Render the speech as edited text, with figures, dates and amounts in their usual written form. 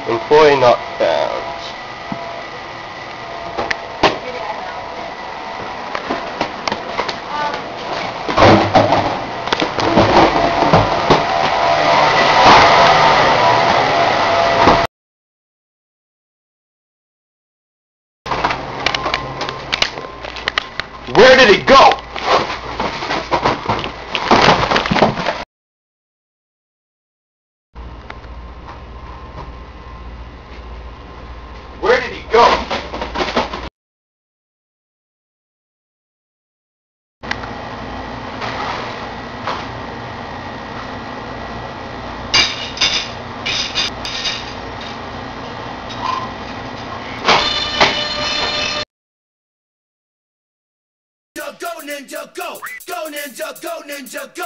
Employee not found. Where did he go? Where did he go? Go ninja, go! Go ninja, go ninja, go!